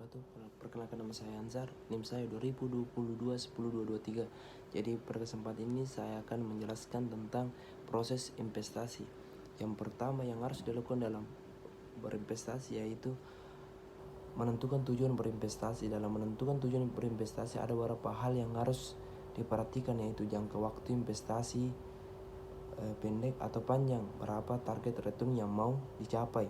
wabarakatuh. Perkenalkan, nama saya Ansar, NIM saya 2022 10223. Jadi pada kesempatan ini saya akan menjelaskan tentang proses investasi. Yang pertama yang harus dilakukan dalam berinvestasi yaitu menentukan tujuan berinvestasi. Dalam menentukan tujuan berinvestasi ada beberapa hal yang harus diperhatikan, yaitu jangka waktu investasi, pendek atau panjang, berapa target return yang mau dicapai.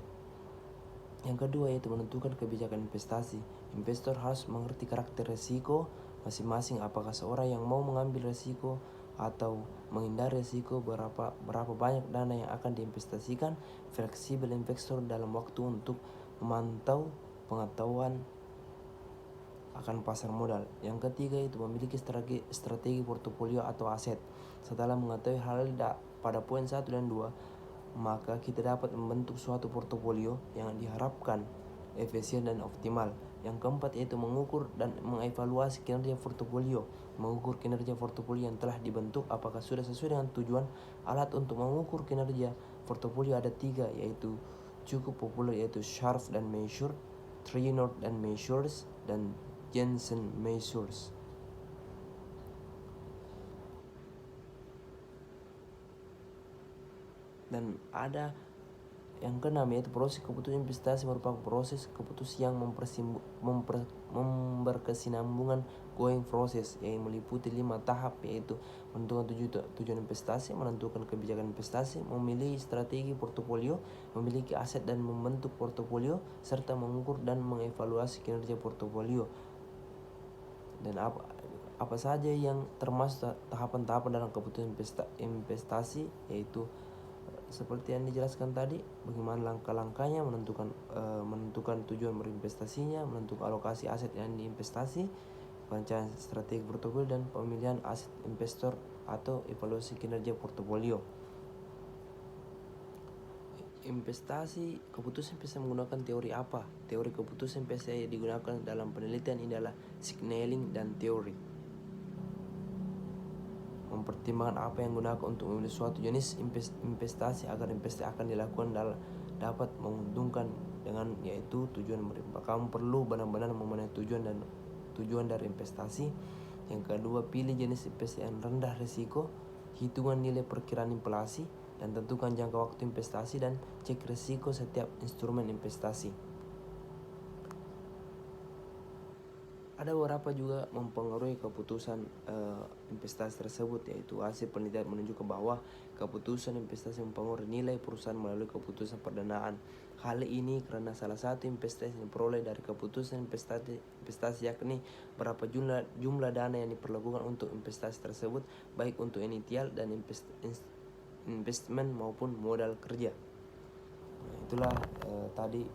Yang kedua yaitu menentukan kebijakan investasi. Investor harus mengerti karakter risiko masing-masing, apakah seorang yang mau mengambil risiko atau menghindari risiko, berapa banyak dana yang akan diinvestasikan. Fleksibel investor dalam waktu untuk memantau pengetahuan akan pasar modal. Yang ketiga itu memiliki strategi portofolio atau aset. Setelah mengetahui hal pada poin 1 dan 2, maka kita dapat membentuk suatu portofolio yang diharapkan efisien dan optimal. Yang keempat yaitu mengukur dan mengevaluasi kinerja portofolio. Mengukur kinerja portofolio yang telah dibentuk apakah sudah sesuai dengan tujuan. Alat untuk mengukur kinerja portofolio ada 3, yaitu cukup populer yaitu Sharpe dan Measure, Trinord dan Measures, dan Jensen Measures. Dan ada yang keenam yaitu proses keputusan investasi merupakan proses keputusan yang memberkesinambungan going proses yang meliputi 5 tahap, yaitu menentukan tujuan investasi, menentukan kebijakan investasi, memilih strategi portofolio, memiliki aset dan membentuk portofolio, serta mengukur dan mengevaluasi kinerja portofolio. Dan apa saja yang termasuk tahapan-tahapan dalam keputusan investasi, yaitu seperti yang dijelaskan tadi, bagaimana langkah-langkahnya, menentukan tujuan berinvestasinya, menentukan alokasi aset yang diinvestasi, perencanaan strategi portofolio, dan pemilihan aset investor atau evaluasi kinerja portofolio. Investasi, keputusan investasi menggunakan teori apa? Teori keputusan investasi yang digunakan dalam penelitian ini adalah signaling dan teori. Mempertimbangkan apa yang digunakan untuk memilih suatu jenis investasi agar investasi akan dilakukan dapat menguntungkan, dengan yaitu tujuan berinvestasi. Kamu perlu benar-benar memenuhi tujuan dari investasi. Yang kedua, pilih jenis investasi yang rendah risiko, hitungan nilai perkiraan inflasi, dan tentukan jangka waktu investasi dan cek risiko setiap instrumen investasi. Ada beberapa juga mempengaruhi keputusan investasi tersebut, yaitu hasil penelitian menunjukkan bahwa keputusan investasi mempengaruhi nilai perusahaan melalui keputusan pendanaan. Hal ini karena salah satu investasi yang diperoleh dari keputusan investasi yakni berapa jumlah dana yang diperlakukan untuk investasi tersebut, baik untuk initial dan investment maupun modal kerja. Itulah tadi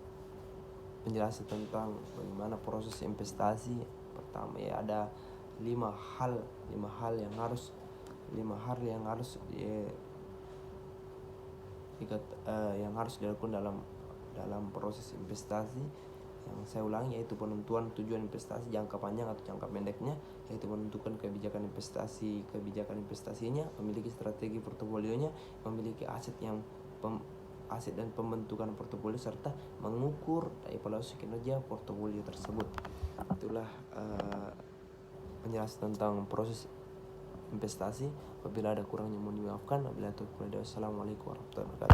penjelasan tentang bagaimana proses investasi. Pertama ya ada 5 hal yang harus yang harus dilakukan dalam proses investasi. Yang saya ulangi yaitu penentuan tujuan investasi, jangka panjang atau jangka pendeknya, yaitu menentukan kebijakan investasinya, memiliki strategi portofolionya, memiliki aset dan pembentukan portofolio, serta mengukur dan evaluasi kinerja portofolio tersebut. Itulah penjelasan tentang proses investasi. Apabila ada kurangnya mohon dimaafkan. Wabillahi taufiq wal hidayah. Assalamualaikum warahmatullahi wabarakatuh.